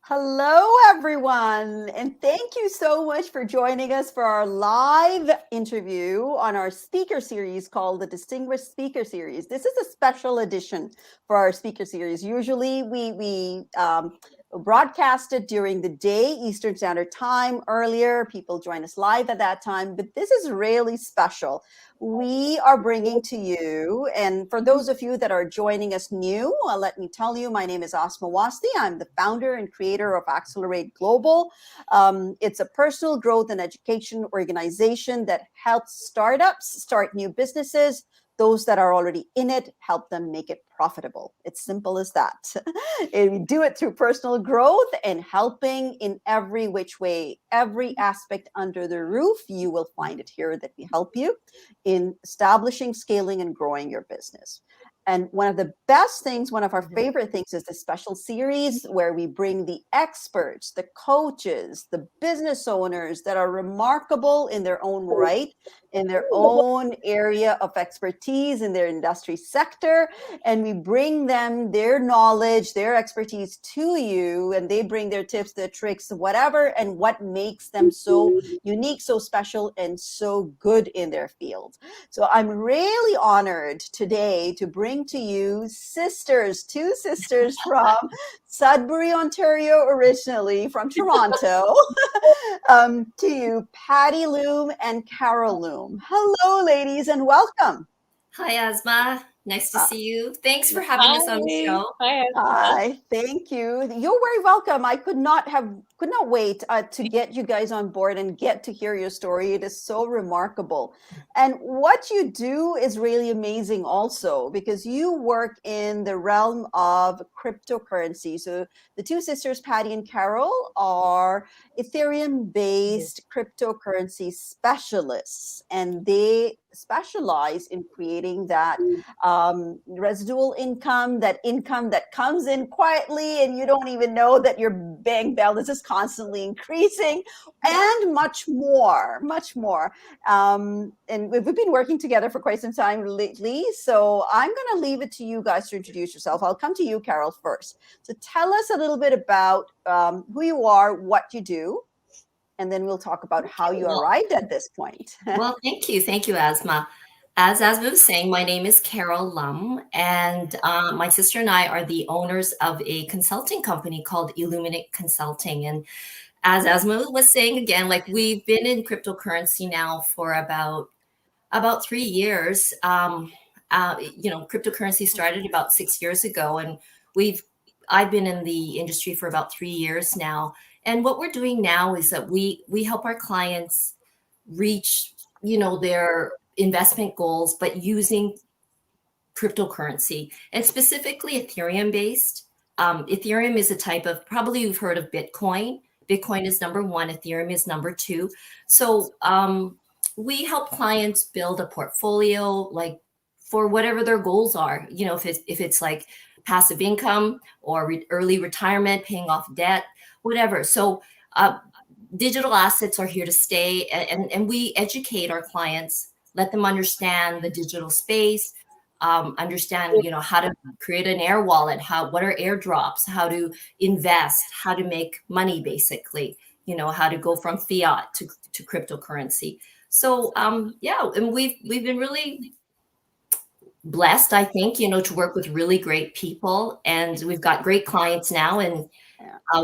Hello, everyone, and thank you so much for joining us for our live interview on our speaker series called the Distinguished Speaker Series. This is a special edition for our speaker series. Usually, we broadcast it during the day, Eastern Standard Time. Earlier, people join us live at that time, but this is really special. We are bringing to you, and for those of you that are joining us new, let me tell you, my name is Asma Wasti. I'm the founder and creator of Accelerate Global. It's a personal growth and education organization that helps startups start new businesses. Those that are already in it, help them make it profitable. It's simple as that. And we do it through personal growth and helping in every which way, every aspect under the roof. You will find it here that we help you in establishing, scaling, and growing your business. And one of the best things, one of our favorite things is the special series where we bring the experts, the coaches, the business owners that are remarkable in their own right, in their own area of expertise in their industry sector. And we bring them their knowledge, their expertise to you, and they bring their tips, their tricks, whatever, and what makes them so unique, so special, and so good in their field. So I'm really honored today to bring to you sisters, two sisters from Sudbury, Ontario, originally from Toronto, to you, Patty Loom and Carol Loom. Hello, ladies, and welcome. Hi, Asma. Nice to see you. Thanks for having us on the show. Hi, thank you. You're very welcome. I could not wait to get you guys on board and get to hear your story. It is so remarkable. And what you do is really amazing also because you work in the realm of cryptocurrency. So the two sisters, Patty and Carol, are Ethereum-based cryptocurrency specialists, and they specialize in creating that residual income, that income that comes in quietly and you don't even know that your bank balance is constantly increasing, and much more, much more. And we've been working together for quite some time lately. So I'm going to leave it to you guys to introduce yourself. I'll come to you, Carol, first. So tell us a little bit about who you are, what you do, and then we'll talk about how you arrived at this point. Well, thank you. Thank you, Asma. As Asma was saying, my name is Carol Lum, and my sister and I are the owners of a consulting company called Illuminate Consulting. And as Asma was saying again, like we've been in cryptocurrency now for about 3 years. Cryptocurrency started about 6 years ago, and I've been in the industry for about 3 years now. And what we're doing now is that we help our clients reach, their investment goals, but using cryptocurrency and specifically Ethereum based. Ethereum is a type of, probably you've heard of Bitcoin. Bitcoin is number one, Ethereum is number two. So we help clients build a portfolio like for whatever their goals are. If it's like passive income or early retirement, paying off debt, whatever. So digital assets are here to stay, and we educate our clients, let them understand the digital space, understand how to create an air wallet, what are airdrops, how to invest, how to make money, basically, how to go from fiat to cryptocurrency. So and we've been really blessed, I think, to work with really great people, and we've got great clients now, and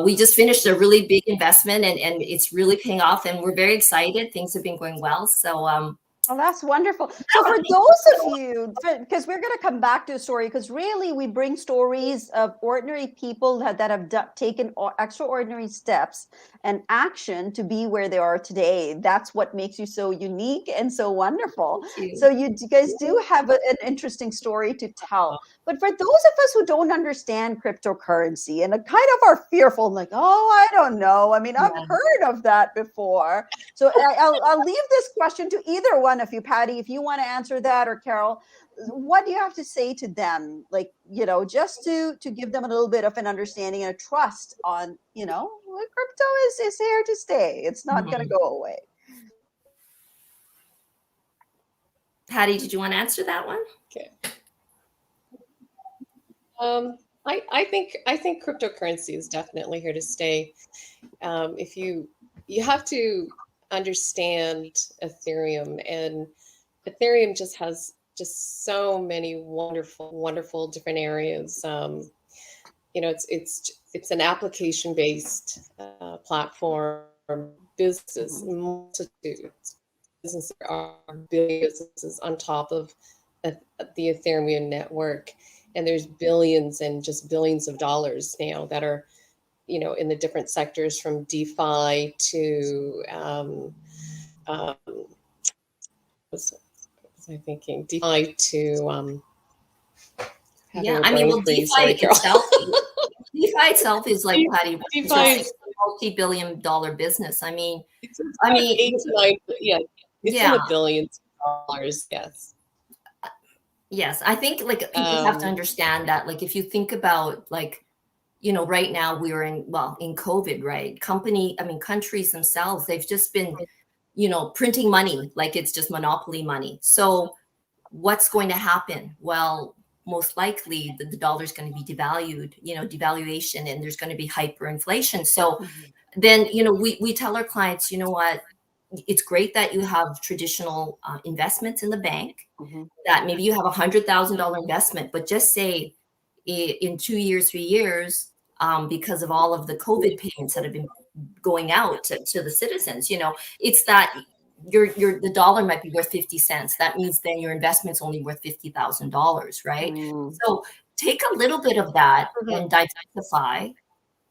we just finished a really big investment, and it's really paying off, and we're very excited. Things have been going well. So Oh, that's wonderful. So for those of you, because we're going to come back to a story, because really we bring stories of ordinary people that have taken extraordinary steps and action to be where they are today. That's what makes you so unique and so wonderful. So you guys do have an interesting story to tell. But for those of us who don't understand cryptocurrency and kind of are fearful, like, oh, I don't know. I mean, I've heard of that before. So I'll leave this question to either one of you, Patty, if you want to answer that, or Carol. What do you have to say to them, like, just to give them a little bit of an understanding and a trust on, crypto is here to stay. It's not going to go away. Patty, did you want to answer that one? Okay. I think cryptocurrency is definitely here to stay. If you have to understand Ethereum, and Ethereum just has just so many wonderful different areas. It's an application based platform. Businesses, Mhm. multitudes businesses are big businesses on top of uh, the Ethereum network, and there's billions and just billions of dollars now that are in the different sectors, from DeFi to what was I thinking? DeFi to Yeah, having a I mean, brain well, freeze. Sorry, Carol. DeFi itself is like Patty, it's DeFi just is a multi-billion-dollar business. it's I about mean, 8 to 9. Yeah, it's in yeah, the billions of dollars. Yes. yes. I think like people have to Um, understand that, like, if you think about like, right now we are in COVID, right? Countries themselves, they've just been, printing money like it's just monopoly money. So what's going to happen? Well, most likely the dollar is going to be devalued, devaluation, and there's going to be hyperinflation. So Mhm. then, we tell our clients, you know what, it's great that you have traditional investments in the bank, Mhm. that maybe you have $100,000 investment, but just say in 2 years, 3 years, because of all of the COVID payments that have been going out to the citizens, it's that the dollar might be worth 50 cents. That means then your investment's only worth $50,000, right? Mm. So take a little bit of that mhm. and diversify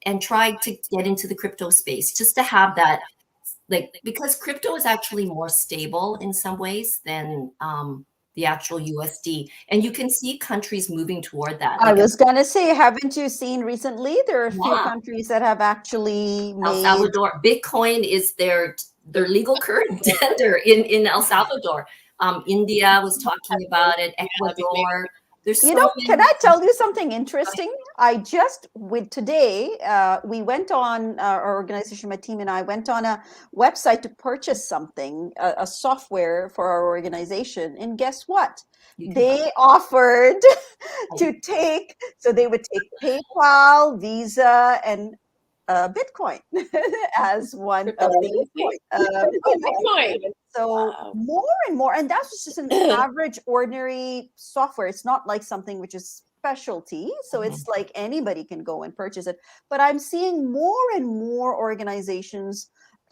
and try to get into the crypto space, just to have that, like, because crypto is actually more stable in some ways than the actual USD. And you can see countries moving toward that. I Like, was gonna say, haven't you seen recently? There are a few yeah, countries that have actually El made. Salvador, Bitcoin is their legal current tender in El Salvador. India was talking about it. Yeah, they've made Ecuador. There's so Can many. I tell you something interesting? I just with today, we went on our organization, my team and I went on a website to purchase something, a software for our organization, and guess what? You can They offered buy. to take, so they would take PayPal, Visa, and Bitcoin as one of the cryptocurrency. payments. Bitcoin. So Wow. more and more, and that's just an average, ordinary software. It's not like something which is specialty. So Mhm. it's like anybody can go and purchase it. But I'm seeing more and more organizations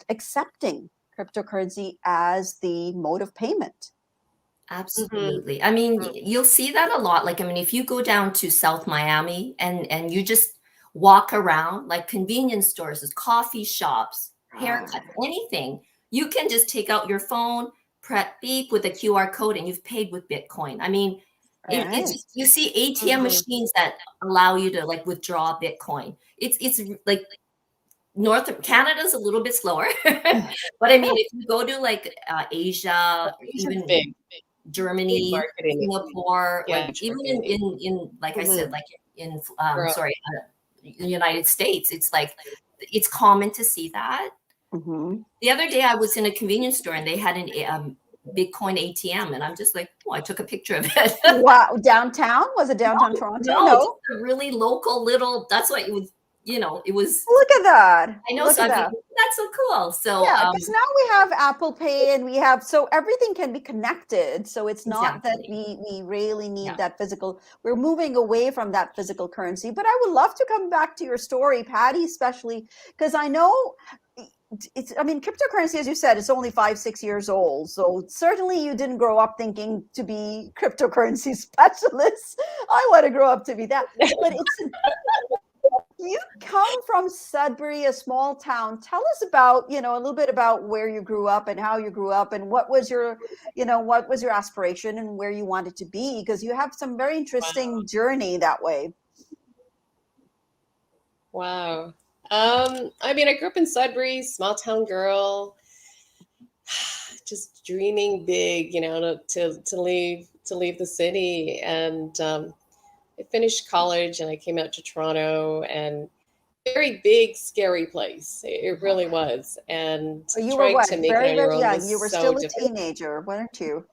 accepting cryptocurrency as the mode of payment. Mhm. Absolutely. I mean, you'll see that a lot. Like, I mean, if you go down to South Miami and you just walk around, like convenience stores, coffee shops, haircuts, anything, you can just take out your phone, prep beep with a QR code, and you've paid with Bitcoin. I mean, it's Right. just, you see ATM Mhm. machines that allow you to like withdraw Bitcoin. It's like North Canada's a little bit slower, but I mean, if you go to like Asia, or Asia's even big, big Germany, marketing. Singapore, Yeah, like even in like I said, Mhm. like in Europe. sorry, the United States, it's like it's common to see that. Mhm. The other day, I was in a convenience store and they had an Bitcoin ATM, and I'm just like, oh, I took a picture of it. Wow. Downtown? Was it downtown Toronto? No, just No. a really local little. That's what it was. It was. Look at that. I know. Look So at I'm like, that. that's so cool. So Yeah, because now we have Apple Pay and we have, so everything can be connected. So it's not that exactly. we really need Yeah. that physical. We're moving away from that physical currency. But I would love to come back to your story, Patty, especially because I know it's, I mean, cryptocurrency, as you said, it's only 5, 6 years old. So certainly you didn't grow up thinking to be cryptocurrency specialists. I want to grow up to be that. But it's you come from Sudbury, a small town. Tell us about, a little bit about where you grew up and how you grew up and what was your, what was your aspiration and where you wanted to be, because you have some very Wow. interesting journey that way. Wow. I mean, I grew up in Sudbury, small town girl, just dreaming big, to leave the city. And I finished college and I came out to Toronto, and very big, scary place. It really was. And You were trying what? to make it Very, on your very own young. was You were so still a difficult. teenager, weren't you?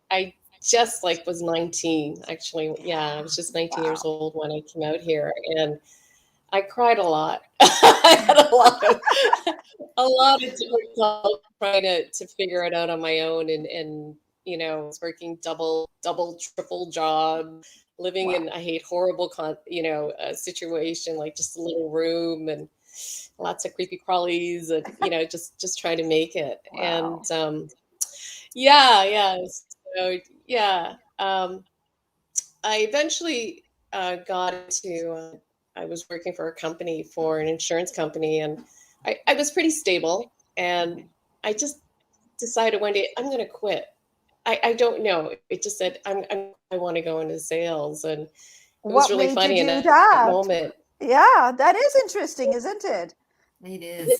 I just like was 19, actually. Yeah, I was just 19 years old when I came out here, and I cried a lot. I had a lot of difficult trying to figure it out on my own, and I was working double, triple job, living in, I hate horrible a situation, like just a little room and lots of creepy crawlies, and just try to make it. Wow. And yeah. So yeah, I eventually got into. I was working for a company, for an insurance company, and I was pretty stable. And I just decided one day I'm going to quit. I don't know. It just said I want to go into sales, and it was What really made you funny in do that that? moment. Yeah, that is interesting, isn't it? It is.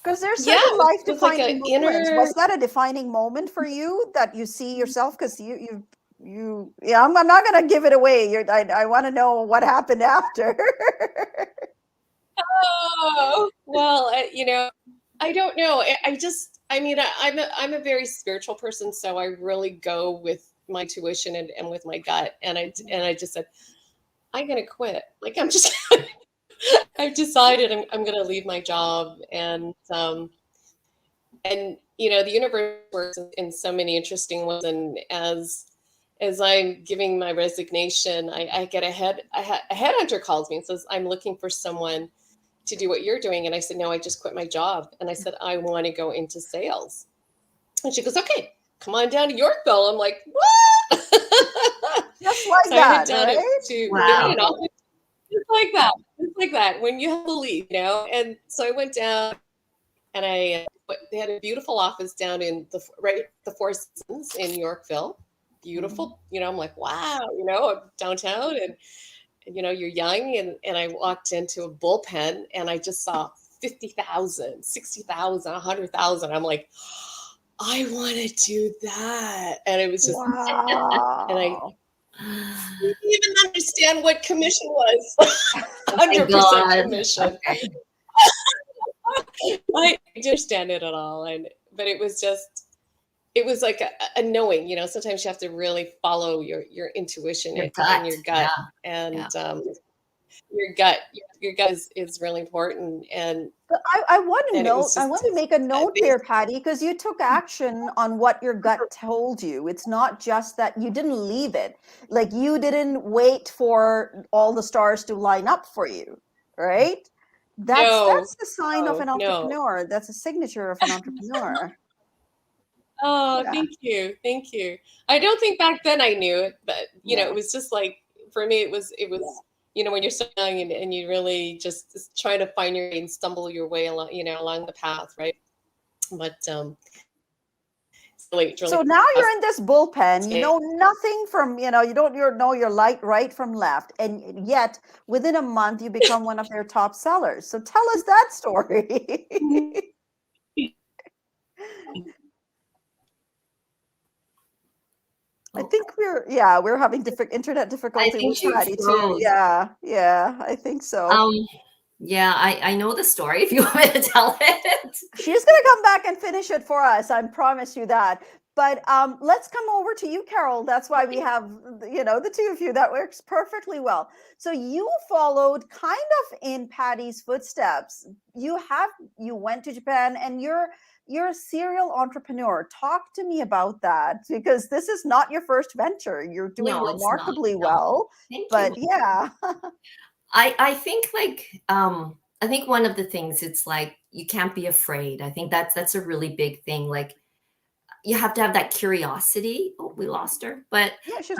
Because there's Yeah, certain life it was like defining an moments. inner. Was that a defining moment for you that you see yourself? Because yeah, I'm not going to give it away. I want to know what happened after. Oh, well, I don't know. I mean, I'm a very spiritual person, so I really go with my intuition and with my gut. And I just said, I'm gonna quit. Like I'm just, I've decided I'm gonna leave my job, and the universe works in so many interesting ways. And as I'm giving my resignation, I get a headhunter calls me and says, I'm looking for someone to do what you're doing. And I said, no, I just quit my job. And I said, I want to go into sales. And she goes, okay, come on down to Yorkville. I'm like, what? Just like So I that, head down right? to Wow. just like that. Just like that. When you have belief, And so I went down, and they had a beautiful office down in the Four Seasons in Yorkville. Beautiful. I'm like, wow, downtown, and you're young, and I walked into a bullpen, and I just saw 50,000, 60,000, 100,000. I'm like, I want to do that. And it was just, and I Wow. didn't even understand what commission was. Oh my 100% God. commission. Okay. I didn't understand it at all. But it was like a knowing, sometimes you have to really follow your intuition Your and gut. your gut. Yeah. And Yeah. your gut is really important. But I want to And it note, was I just want to make a note they, there, Patty, because you took action on what your gut told you. It's not just that you didn't leave it. Like you didn't wait for all the stars to line up for you, right? That's no, the sign of an no. entrepreneur. That's a signature of an entrepreneur. Oh, Yeah. thank you. I don't think back then I knew it, but Yeah. it was just like, for me, it was when you're so young, and you really just try to find your way and stumble your way along, along the path, right? But it's really So now you're in this bullpen. You know nothing from, you don't know your right from left. And yet within a month, you become one of their top sellers. So tell us that story. I think we're having internet I difficulty think with she Patty too. froze. Yeah, I think so. Yeah, I know the story if you want me to tell it. She's going to come back and finish it for us. I promise you that. But let's come over to you, Carol. That's why we have, the two of you. That works perfectly well. So you followed kind of in Patty's footsteps. You went to Japan, and you're a serial entrepreneur. Talk to me about that, because this is not your first venture. You're doing No, it's not. remarkably No. well. Thank But you. yeah. I think I think one of the things, it's like you can't be afraid. I think that's a really big thing. Like you have to have that curiosity. Oh, we lost her. But Yeah, she's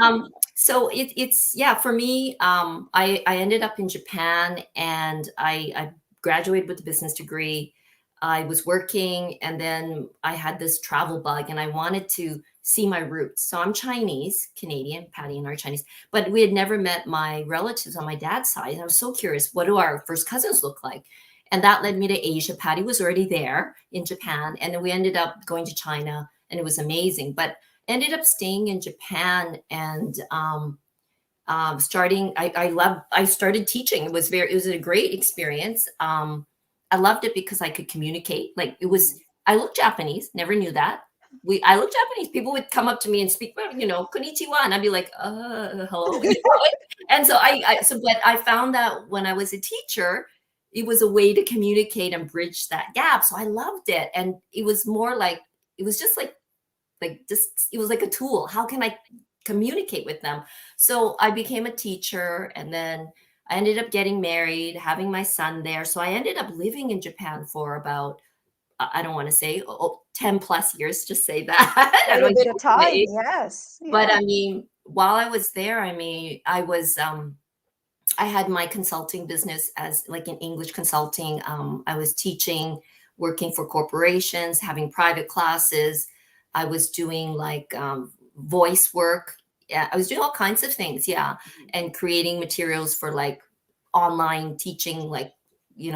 so it's yeah, for me, I ended up in Japan, and I graduated with a business degree. I was working, and then I had this travel bug, and I wanted to see my roots. So I'm Chinese, Canadian, Patty and I are Chinese, but we had never met my relatives on my dad's side. And I was so curious, what do our first cousins look like? And that led me to Asia. Patty was already there in Japan. And then we ended up going to China, and it was amazing. But ended up staying in Japan, and I started teaching. It was a great experience. I loved it because I could communicate. Like I look Japanese, never knew that. I look Japanese. People would come up to me and speak, konnichiwa, and I'd be like, hello. And so but I found that when I was a teacher, it was a way to communicate and bridge that gap. So I loved it, and it was more like it was just like it was like a tool. How can I communicate with them? So I became a teacher, and then I ended up getting married, having my son there. So I ended up living in Japan for about, I don't want to say 10 plus years, just say that. A little bit of time, yes. Yeah. But I mean, while I was there, I mean, I had my consulting business as like in English consulting. I was teaching, working for corporations, having private classes. I was doing like voice work. Yeah, I was doing all kinds of things. Yeah. And creating materials for like online teaching, like,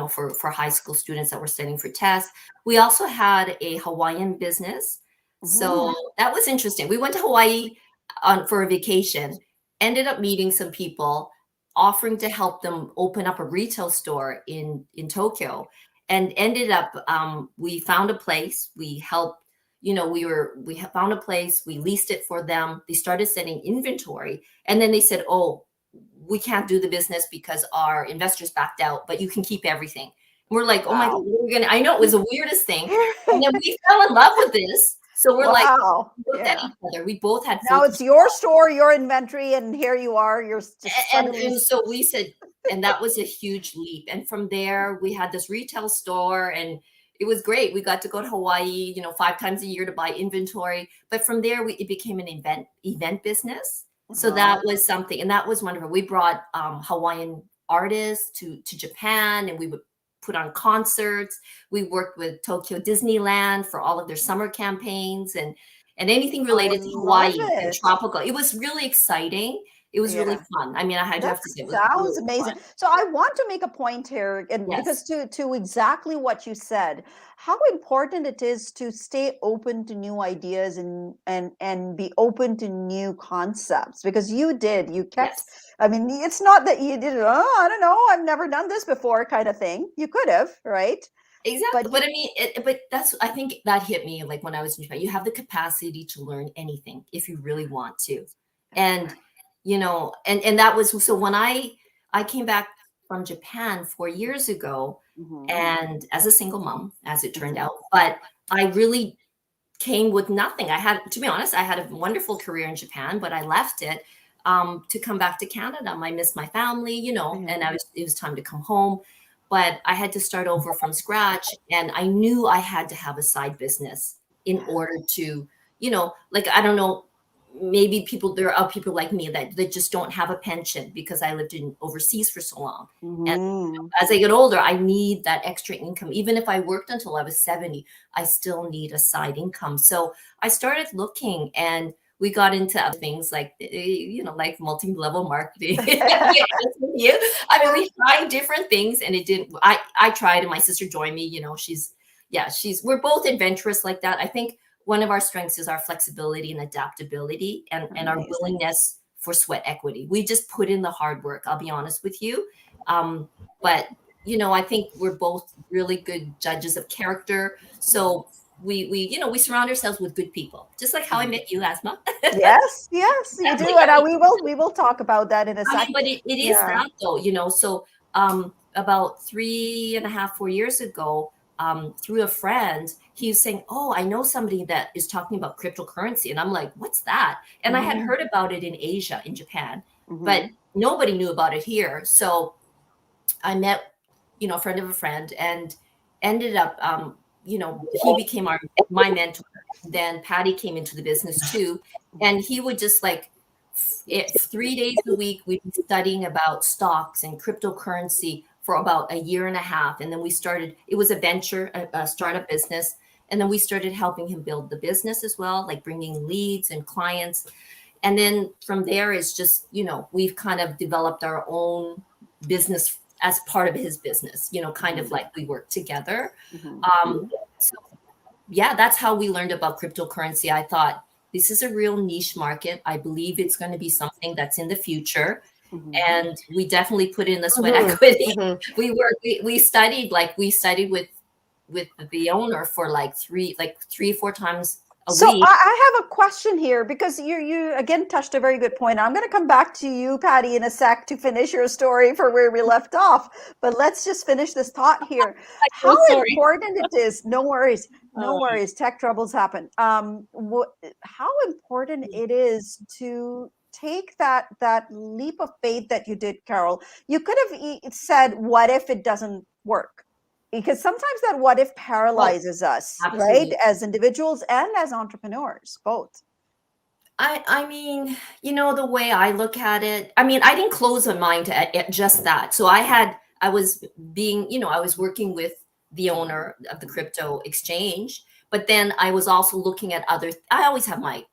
for high school students that were studying for tests. We also had a Hawaiian business. So that was interesting. We went to Hawaii for a vacation, ended up meeting some people, offering to help them open up a retail store in Tokyo, and ended up, we found a place. We helped, we found a place, we leased it for them. They started sending inventory, and then they said, oh, we can't do the business because our investors backed out, but you can keep everything. We're like, oh my God, I know, it was the weirdest thing. And then we fell in love with this. So we're like, we looked at each other. We both had. Now it's your store, your inventory, and here you are. You're just and so we said, and that was a huge leap. And from there, we had this retail store, and it was great. We got to go to Hawaii, 5 times a year to buy inventory. But from there, it became an event business. So that was something, and that was wonderful. We brought Hawaiian artists to Japan, and we would put on concerts. We worked with Tokyo Disneyland for all of their summer campaigns, and anything related to Hawaii and tropical. It was really exciting. It was really fun. I mean, I have to say, it was sounds amazing. Fun. So I want to make a point here, and because to exactly what you said, how important it is to stay open to new ideas and be open to new concepts. Because you kept. I mean, it's not that you did. Oh, I don't know. I've never done this before, kind of thing. You could have, right? Exactly. But I mean, I think that hit me like when I was in Japan. You have the capacity to learn anything if you really want to, and. And that was, so when I came back from Japan 4 years ago, and as a single mom, as it turned out, but I really came with nothing. To be honest, I had a wonderful career in Japan, but I left it to come back to Canada. I missed my family, and it was time to come home, but I had to start over from scratch. And I knew I had to have a side business in order to, like, I don't know, maybe there are people like me that just don't have a pension because I lived overseas for so long. And as I get older, I need that extra income. Even if I worked until I was 70, I still need a side income. So I started looking, and we got into other things like, like multi-level marketing. I mean, we tried different things, and it didn't. I tried, and my sister joined me. We're both adventurous like that. I think one of our strengths is our flexibility and adaptability, and our willingness for sweat equity. We just put in the hard work, I'll be honest with you. But, I think we're both really good judges of character. So we surround ourselves with good people, just like how I met you, Asma. Yes, you do. And we will talk about that in a second. But it is that though, so about 3.5-4 years ago, through a friend, he was saying, oh, I know somebody that is talking about cryptocurrency. And I'm like, what's that? And I had heard about it in Asia, in Japan, but nobody knew about it here. So I met, a friend of a friend, and ended up, he became my mentor. Then Patty came into the business too. And he would just 3 days a week, we'd be studying about stocks and cryptocurrency for about 1.5 years. And then we started, it was a venture, a startup business. And then we started helping him build the business as well, like bringing leads and clients. And then from there is just, we've kind of developed our own business as part of his business, kind of like we work together. So yeah, that's how we learned about cryptocurrency. I thought, this is a real niche market. I believe it's going to be something that's in the future. And we definitely put in the sweat equity. We studied with the owner for 3-4 times a So week. I have a question here, because you again touched a very good point. I'm going to come back to you, Patty, in a sec to finish your story for where we left off. But let's just finish this thought here. How So sorry. important it is. No worries. No Uh, worries. Tech troubles happen. How important it is to take that leap of faith that you did, Carol. You could have said, "What if it doesn't work?" Because sometimes that what if Oh, paralyzes us, right? absolutely. As individuals and as entrepreneurs, both. I mean, the way I look at it, I mean, I didn't close my mind at just that. So I was I was working with the owner of the crypto exchange, but then I was also looking at I always have my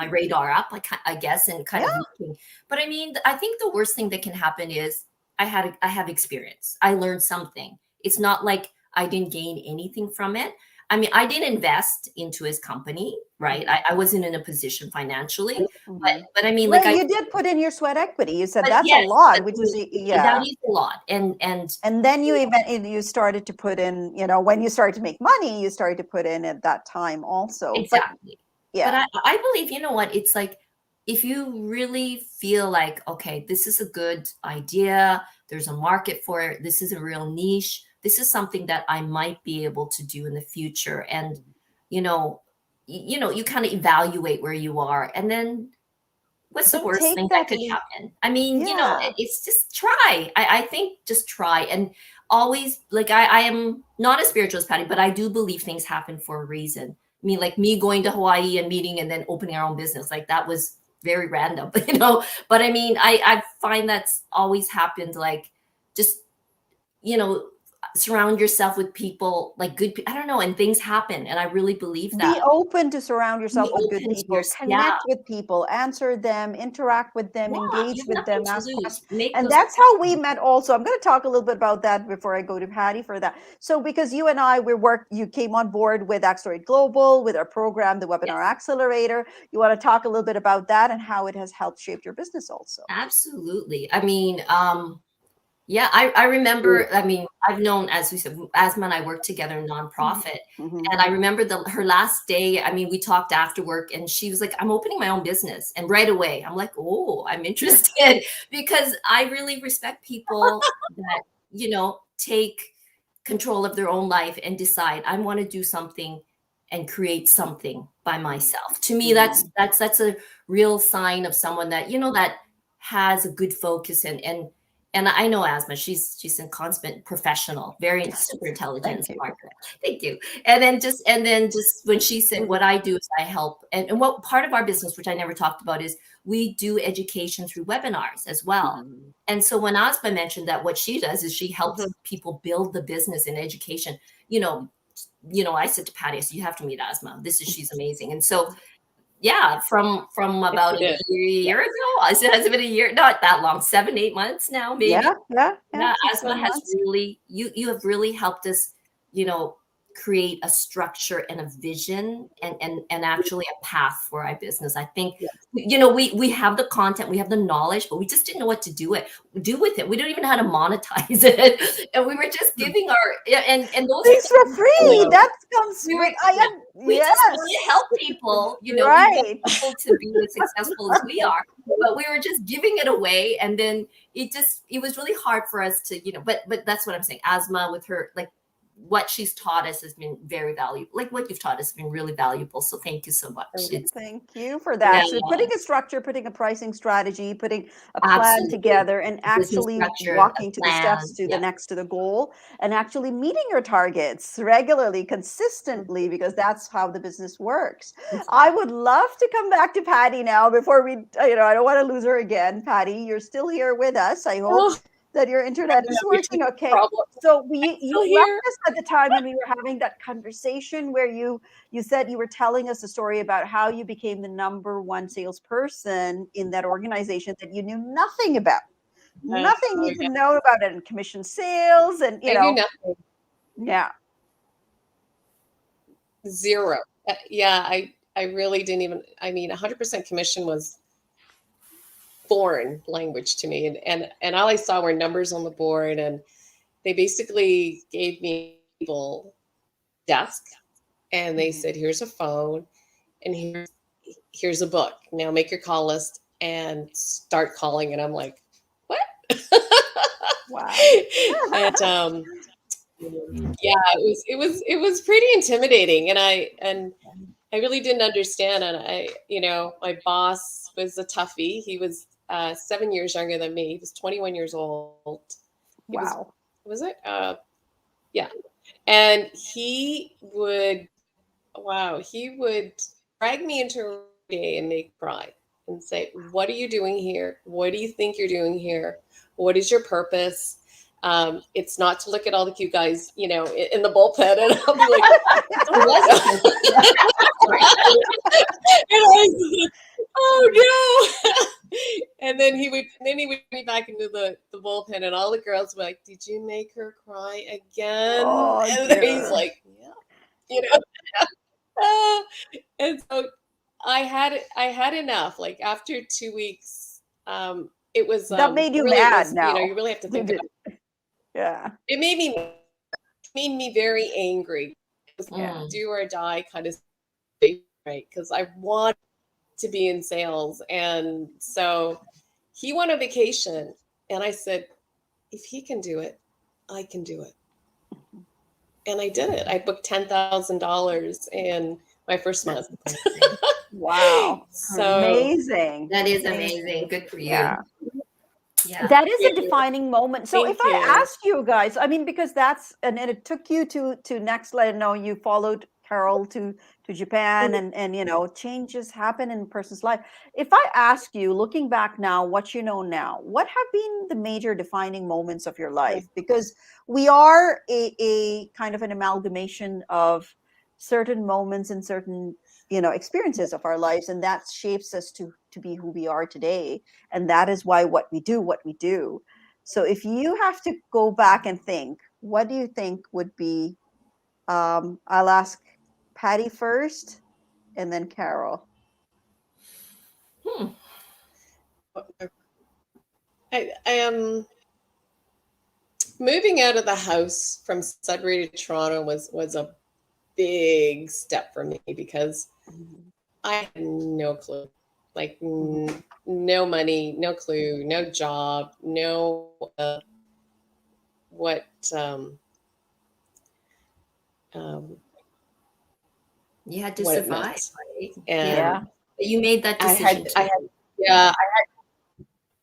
radar up, I guess, and kind Yeah. of looking. But I mean, I think the worst thing that can happen is I have experience. I learned something. It's not like I didn't gain anything from it. I mean, I didn't invest into his company, right? I wasn't in a position financially, Mhm. but I mean, Well, you did put in your sweat equity. You said but that's a yes, lot, but which is that yeah. is a lot, and And then you started to put in, when you started to make money, you started to put in at that time also. But exactly. But yeah, I believe, you know what? It's like if you really feel like, okay, this is a good idea, there's a market for it, this is a real niche, this is something that I might be able to do in the future, and you know, you kind of evaluate where you are, and then what's the then worst take thing that that could leap. happen? I mean, Yeah. it's just try. I think just try, and always, like, I am not a spiritualist, Patty, but I do believe things happen for a reason. I mean, like me going to Hawaii and meeting and then opening our own business, like that was very random, But I mean, I find that's always happened, like just, you know, surround yourself with people, like I don't know, and things happen. And I really believe Be that. open to surround Be yourself with good open to people, yeah, connect with people, answer them, interact with them, yeah, you engage have with nothing them, to ask lose. questions. Make And those that's how we connections. met also. I'm going to talk a little bit about that before I go to Patty for that. So because you and I, you came on board with Accelerate Global, with our program, the Webinar Yes. Accelerator. You want to talk a little bit about that and how it has helped shape your business also. Absolutely. I mean, yeah, I remember, I mean, I've known, as we said, Asma and I worked together in Mhm. nonprofit. Mhm. And I remember her last day, I mean, we talked after work and she was like, I'm opening my own business. And right away, I'm like, oh, I'm interested because I really respect people that, take control of their own life and decide I want to do something and create something by myself. To me, Mhm. that's a real sign of someone that, that has a good focus and I know Asma, she's a consummate professional, very super intelligent and Thank you. smart. Thank you. And then just when she said, what I do is I help, and what part of our business, which I never talked about, is we do education through webinars as well. Mhm. And so when Asma mentioned that what she does is she helps Mhm. people build the business in education, I said to Patty, I said, you have to meet Asma. She's amazing. And so yeah, from Yes, about you a did. year ago. I said, has it been a year? Not that long, 7, 8 months now, maybe. Yeah, yeah, yeah. Yeah, 6, Asma 7 has months. really, you have really helped us, create a structure and a vision and actually a path for our business. I think, Yes. we have the content, we have the knowledge, but we just didn't know what to do with it. We don't even know how to monetize it. And we were just giving and those Things for I free. know. That comes we were with yeah, we just want to yes. help people. We want Right. people to be as successful as we are, but we were just giving it away, and then it was really hard for us to, but that's what I'm saying. Asma, with her, like, what she's taught us has been very valuable. Like what you've taught us has been really valuable. So thank you so much. It's Thank you for yeah, that. So putting a structure, putting a pricing strategy, putting a plan absolutely. together, and A business actually structure, a walking to the steps plan. to the Yeah. next to the goal, and actually meeting your targets regularly, consistently, because that's how the business works. I would love to come back to Patty now before I don't want to lose her again. Patty, you're still here with us. I hope Oh, that your I'm internet is having working okay. problems. So I'm you still left here. us at the time when we were having that conversation where you said you were telling us a story about how you became the number one salesperson in that organization that you knew nothing about. Yes. Nothing Oh, you yeah. didn't know about it, and commission sales and I knew nothing. yeah. Zero. Yeah, I really didn't even. I mean, 100% commission was foreign language to me, and all I saw were numbers on the board, and they basically gave me a desk, and they Mhm. said, "Here's a phone, and here's a book. Now make your call list and start calling. And I'm like, what? Wow. And yeah, it was pretty intimidating, and I really didn't understand. And my boss was a toughie. He was 7 years younger than me. He was 21 years old. Wow. Was it? Yeah. And he would drag me into a day and make me cry and say, what are you doing here? What do you think you're doing here? What is your purpose? It's not to look at all the cute guys, in the bullpen. And I'll be like, oh no. And then he would bring me back into the bullpen, and all the girls were like, did you make her cry again? Oh, and dear. he's like, yeah, and so I had enough. Like after 2 weeks, it was that made you really, mad now. you really have to think about it. Yeah. It made me very angry. It was do or die kind of thing, right? Because I want to be in sales. And so he went on vacation, and I said, if he can do it, I can do it. And I did it. I booked $10,000 in my first month. Wow. So amazing. That is amazing. Good for you. Yeah. Yeah. That is a defining moment. So Thank if I you. ask you guys, I mean, because and it took you to next level. No, you followed Carol to Japan, and changes happen in a person's life. If I ask you, looking back now, what you know now, what have been the major defining moments of your life? Because we are a kind of an amalgamation of certain moments and certain experiences of our lives, and that shapes us to be who we are today, and that is why what we do. So if you have to go back and think, what do you think would be I'll ask Patty first and then Carol. I am moving out of the house from Sudbury to Toronto was a big step for me, because I had no clue, like no money, no clue, no job, no what You had to what it survive, meant. right? And You made that decision.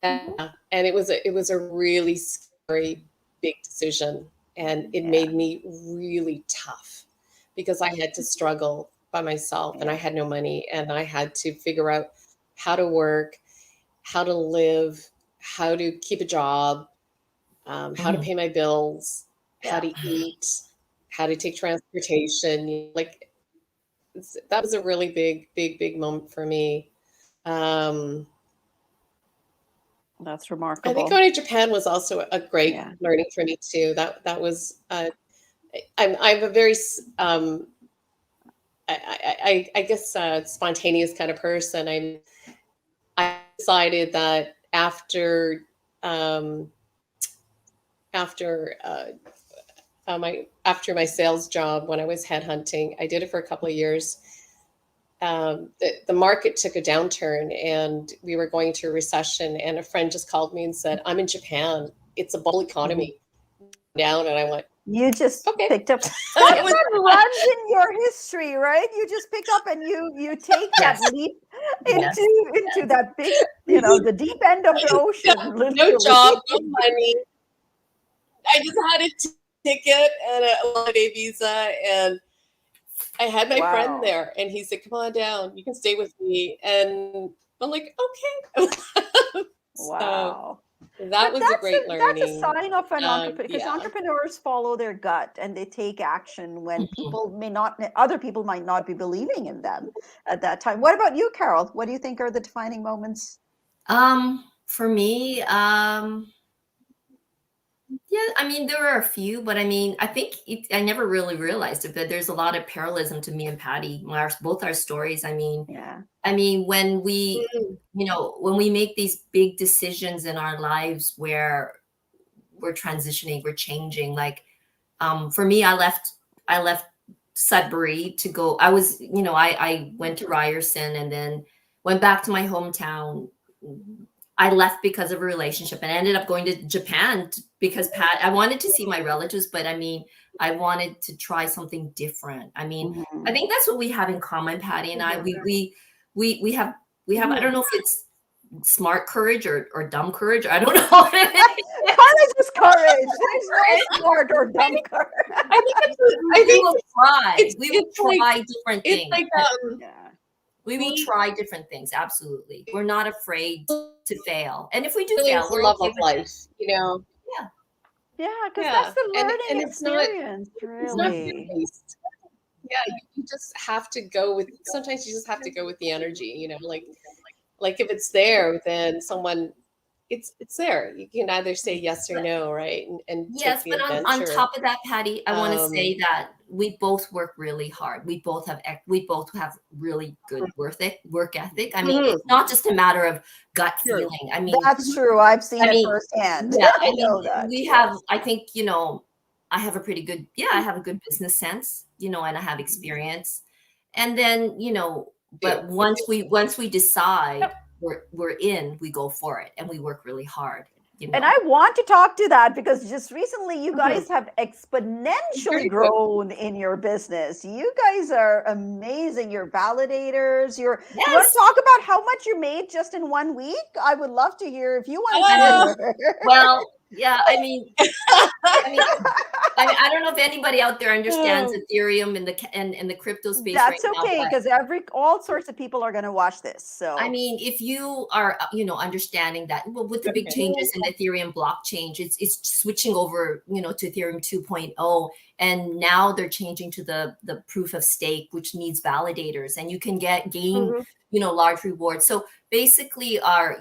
And it was a really scary, big decision, and it made me really tough, because I had to struggle by myself, and I had no money, and I had to figure out how to work, how to live, how to keep a job, how to pay my bills, how to eat, how to take transportation. Like that was a really big moment for me. That's remarkable. I think going to Japan was also a great learning for me too. That was I'm a very I guess spontaneous kind of person. I decided that after my sales job, when I was headhunting, I did it for a couple of years. The market took a downturn, and we were going to a recession, and a friend just called me and said, I'm in Japan. It's a bubble economy down. And I went, you just picked up. That runs in your history, right? You just pick up and you take that leap into that big, the deep end of the ocean. No job, no money. I just had a ticket and a holiday visa, and I had my friend there, and he said, come on down, you can stay with me. And I'm like, okay. Wow. So that was a great learning. That's a sign of an entrepreneur, because entrepreneurs follow their gut and they take action when other people might not be believing in them at that time. What about you, Carol? What do you think are the defining moments? For me, I mean, there are a few, but I mean, I think I never really realized it, but there's a lot of parallelism to me and Patty, both our stories. I mean, when we, when we make these big decisions in our lives where we're transitioning, we're changing, like, for me, I left Sudbury to go. I was, I went to Ryerson and then went back to my hometown. I left because of a relationship and ended up going to Japan because I wanted to see my relatives, but I mean, I wanted to try something different. I mean, I think that's what we have in common, Patty and I. We have I don't know if it's smart courage or dumb courage. I don't know. Courage is courage. There's no smart or dumb courage. We will try. We will try different things. It's like we will try different things. Absolutely, we're not afraid to fail. And if we do really fail, we're love okay of with life. it. Yeah, because that's the learning and it's experience, it's not really. based. Yeah, you just have to go with. Sometimes you just have to go with the energy. Like if it's there, then it's there. You can either say yes or no, right? And Yes, take the but on adventure. top of that, Patty, I want to say that we both work really hard. We both have really good work ethic. I mean, it's not just a matter of gut feeling. I mean, That's true. I've seen it firsthand. Yeah, I know that. We have. I think I have a pretty good. Yeah, I have a good business sense. And I have experience. And then but once we decide we're in, we go for it, and we work really hard. And I want to talk to that because just recently you guys have exponentially grown in your business. You guys are amazing. You're validators. You want to talk about how much you made just in 1 week? I would love to hear if you want to share. Well, yeah, I mean, I don't know if anybody out there understands Ethereum and the crypto space. That's right okay, because all sorts of people are going to watch this. So I mean, if you are, understanding that, well, with the big changes in Ethereum blockchain, it's switching over, to Ethereum 2.0, and now they're changing to the proof of stake, which needs validators, and you can gain large rewards. So basically, our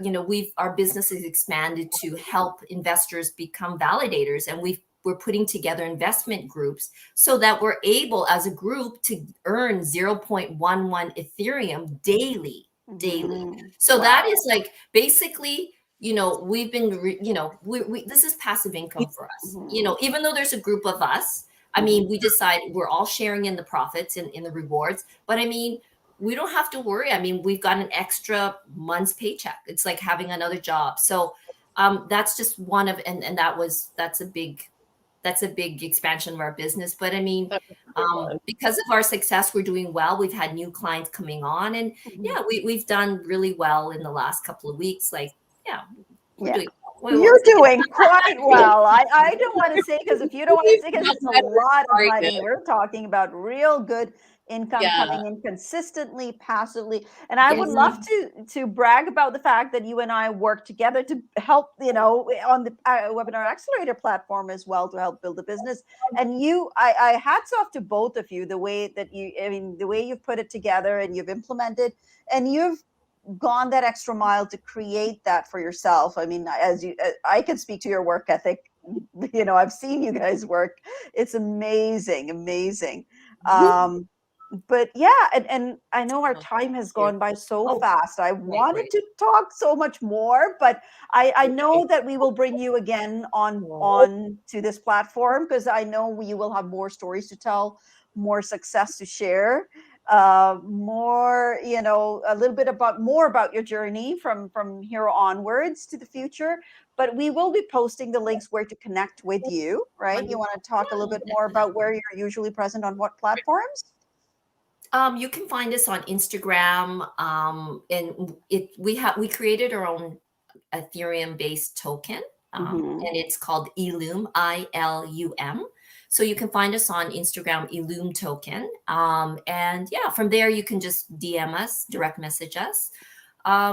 business has expanded to help investors become validators, and we're putting together investment groups so that we're able as a group to earn 0.11 Ethereum daily. So that is like basically, we've been, this is passive income for us, even though there's a group of us. I mean, we decide we're all sharing in the profits and in the rewards, but I mean, we don't have to worry. I mean, we've got an extra month's paycheck. It's like having another job. So that's just one of, and that's a big expansion of our business. But I mean, because of our success, we're doing well. We've had new clients coming on, and we've done really well in the last couple of weeks. Like, we're doing well. You're doing quite well. I don't want to say, because if you don't want to say, because it's a lot of money. We're talking about real good income coming in consistently, passively. And I would love to brag about the fact that you and I work together to help, on the Webinar Accelerator platform as well, to help build a business. And I hats off to both of you, the way you've put it together and you've implemented, and you've gone that extra mile to create that for yourself. I mean, I can speak to your work ethic. I've seen you guys work. It's amazing. But and I know our time has gone by so fast. I wanted to talk so much more, but I know that we will bring you again on to this platform, because I know you will have more stories to tell, more success to share, more, a little bit more about your journey from here onwards to the future. But we will be posting the links where to connect with you, right? You want to talk a little bit more about where you're usually present on what platforms? You can find us on Instagram, and we created our own Ethereum based token, and it's called Illum, ILUM. So you can find us on Instagram, Illum Token, and from there you can just DM us, direct message us.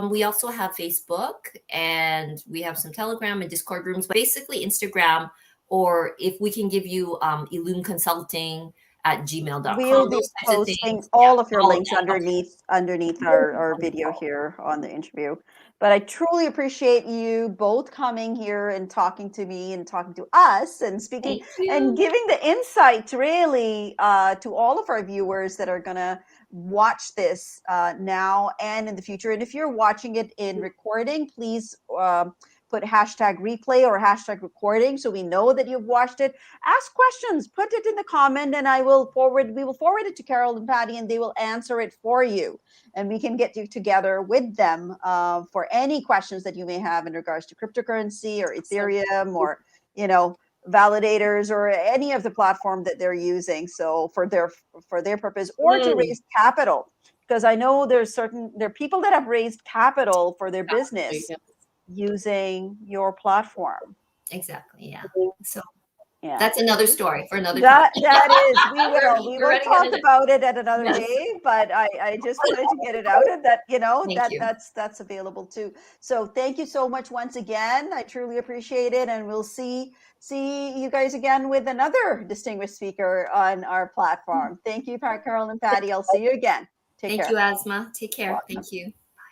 We also have Facebook, and we have some Telegram and Discord rooms. But basically, Instagram, or if we can give you ilumconsulting at gmail.com. We'll be posting all of your links underneath our video here on the interview. But I truly appreciate you both coming here and talking to me and talking to us and speaking and giving the insight really to all of our viewers that are going to watch this now and in the future. And if you're watching it in recording, please put hashtag replay or hashtag recording so we know that you've watched it. Ask questions, put it in the comment, and we will forward it to Carol and Patty, and they will answer it for you. And we can get you together with them for any questions that you may have in regards to cryptocurrency or Ethereum or, validators or any of the platform that they're using. So for their purpose, or to raise capital, because I know there are people that have raised capital for their business using your platform. Exactly. Yeah. So yeah, that's another story for another that time. That is, we will talk about it at another Yes. day, but I just wanted to get it out, and that that's available too. So thank you so much once again. I truly appreciate it, and we'll see you guys again with another distinguished speaker on our platform. Thank you, Carol and Patty. I'll see you again. Take care. Thank you, Asma. Take care. Thank you.